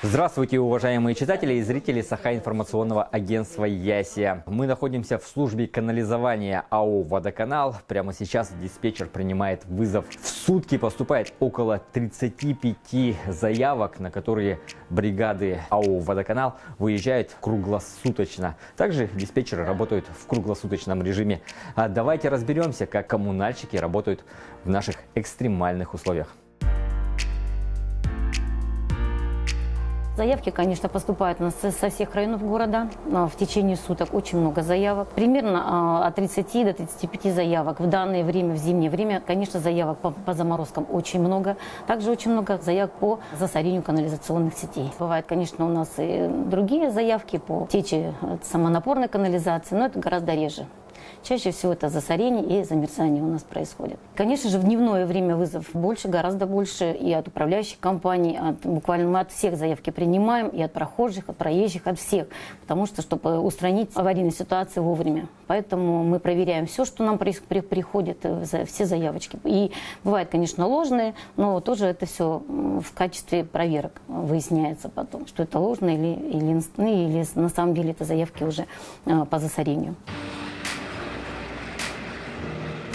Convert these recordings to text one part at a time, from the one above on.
Здравствуйте, уважаемые читатели и зрители Саха-информационного агентства «Ясия». Мы находимся в службе канализования АО «Водоканал». Прямо сейчас диспетчер принимает вызов. В сутки поступает около 35 заявок, на которые бригады АО «Водоканал» выезжают круглосуточно. Также диспетчеры работают в круглосуточном режиме. Давайте разберемся, как коммунальщики работают в наших экстремальных условиях. Заявки, конечно, поступают у нас со всех районов города. В течение суток очень много заявок. Примерно от 30 до 35 заявок. В данное время, в зимнее время, конечно, заявок по заморозкам очень много. Также очень много заявок по засорению канализационных сетей. Бывает, конечно, у нас и другие заявки по течи самонапорной канализации, но это гораздо реже. Чаще всего это засорение и замерзание у нас происходит. Конечно же, в дневное время вызов больше, гораздо больше и от управляющих компаний, буквально мы от всех заявки принимаем, и от прохожих, от проезжих, от всех, потому что, чтобы устранить аварийные ситуации вовремя. Поэтому мы проверяем все, что нам приходит, все заявочки. И бывают, конечно, ложные, но тоже это все в качестве проверок выясняется потом, что это ложно или на самом деле это заявки уже по засорению.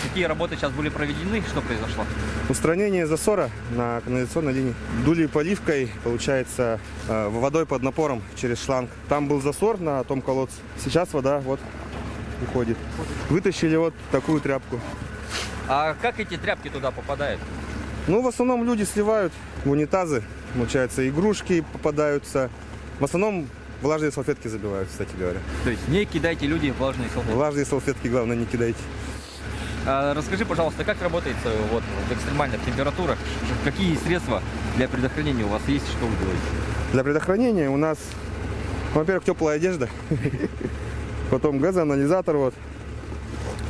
Какие работы сейчас были проведены? Что произошло? Устранение засора на канализационной линии. Дули поливкой, получается, водой под напором через шланг. Там был засор на том колодце. Сейчас вода вот уходит. Вытащили вот такую тряпку. А как эти тряпки туда попадают? Ну, в основном люди сливают в унитазы. Получается, игрушки попадаются. В основном влажные салфетки забивают, кстати говоря. То есть не кидайте люди влажные салфетки? Влажные салфетки, главное, не кидайте. Расскажи, пожалуйста, как работает вот в экстремальных температурах? Какие средства для предохранения у вас есть? Что вы делаете? Для предохранения у нас, во-первых, теплая одежда. Потом газоанализатор вот.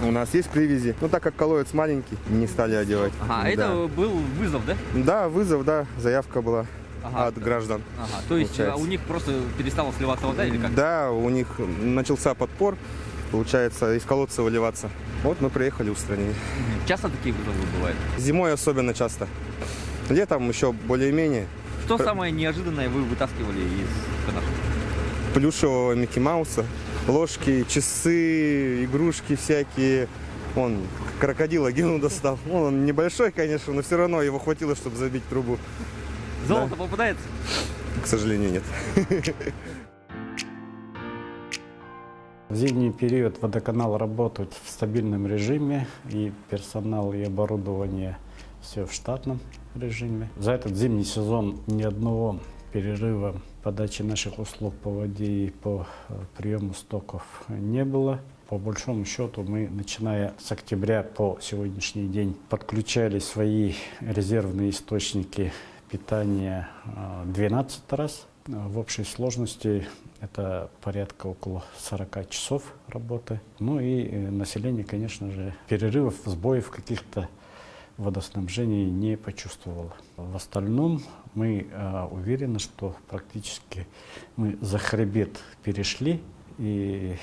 У нас есть привязи. Но так как колодец маленький, не стали одевать. Ага, да. это был вызов, да? Да, вызов, да. Заявка была от граждан. Ага, то есть у них просто перестала сливаться вода или как? Да, у них начался подпор. Получается, из колодца выливаться. Вот мы приехали, устранили. Часто такие вызовы бывают? Зимой особенно часто. Летом еще более-менее. Что самое неожиданное вы вытаскивали из канала? Плюшевого Микки Мауса, ложки, часы, игрушки всякие. Он крокодила Гену достал. Он небольшой, конечно, но все равно его хватило, чтобы забить трубу. Золото попадается? К сожалению, нет. В зимний период водоканал работает в стабильном режиме, и персонал, и оборудование все в штатном режиме. За этот зимний сезон ни одного перерыва подачи наших услуг по воде и по приему стоков не было. По большому счету мы, начиная с октября по сегодняшний день, подключали свои резервные источники питания 12 раз. В общей сложности это порядка около 40 часов работы. Ну и население, конечно же, перерывов, сбоев каких-то водоснабжений не почувствовало. В остальном мы уверены, что практически мы за хребет перешли и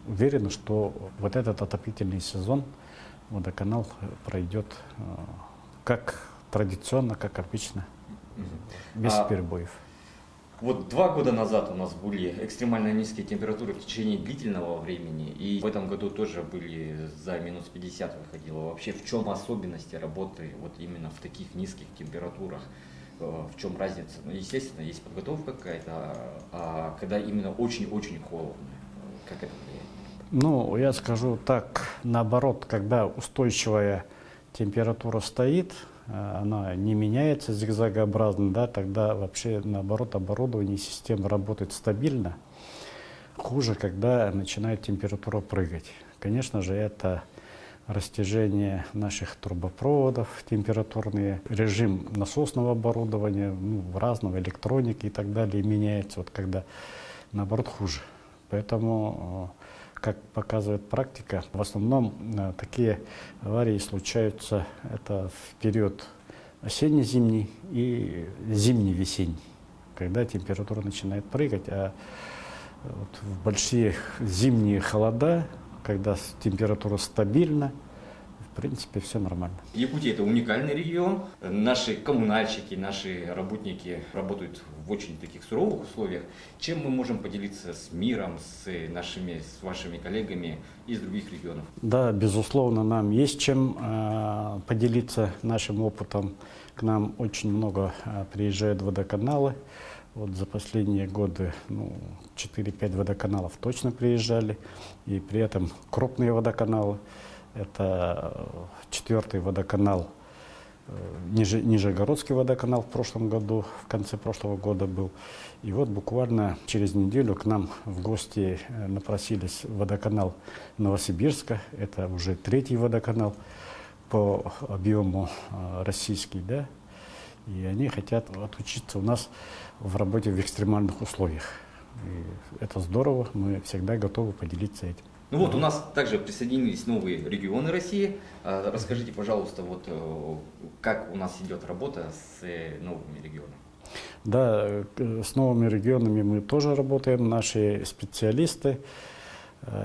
уверены, что вот этот отопительный сезон водоканал пройдет как традиционно, как обычно, без перебоев. Вот 2 года назад у нас были экстремально низкие температуры в течение длительного времени, и в этом году тоже были за минус 50 выходило. Вообще в чем особенности работы вот именно в таких низких температурах? В чем разница? Ну, естественно, есть подготовка какая-то, а когда именно очень-очень холодно, как это влияет? Ну, я скажу так, наоборот, когда устойчивая температура стоит, она не меняется зигзагообразно, да, тогда вообще наоборот оборудование и система работает стабильно. Хуже, когда начинает температура прыгать. Конечно же, это растяжение наших трубопроводов, температурный режим насосного оборудования, разного электроники и так далее меняется, вот когда наоборот хуже. Поэтому, как показывает практика, в основном такие аварии случаются это в период осенне-зимний и зимний-весенний, когда температура начинает прыгать, а вот в большие зимние холода, когда температура стабильна, в принципе, все нормально. Якутия – это уникальный регион. Наши коммунальщики, наши работники работают в очень таких суровых условиях. Чем мы можем поделиться с миром, с вашими коллегами из других регионов? Да, безусловно, нам есть чем поделиться нашим опытом. К нам очень много приезжают водоканалы. Вот за последние годы 4-5 водоканалов точно приезжали. И при этом крупные водоканалы. Это 4-й водоканал, Нижегородский водоканал в прошлом году, в конце прошлого года был. И вот буквально через неделю к нам в гости напросились водоканал Новосибирска. Это уже 3-й водоканал по объему российский, да. И они хотят отучиться у нас в работе в экстремальных условиях. И это здорово, мы всегда готовы поделиться этим. Ну вот, у нас также присоединились новые регионы России. Расскажите, пожалуйста, вот как у нас идет работа с новыми регионами? Да, с новыми регионами мы тоже работаем. Наши специалисты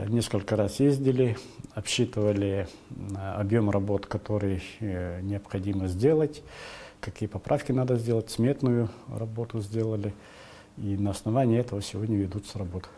несколько раз ездили, обсчитывали объем работ, который необходимо сделать, какие поправки надо сделать, сметную работу сделали. И на основании этого сегодня ведутся работы.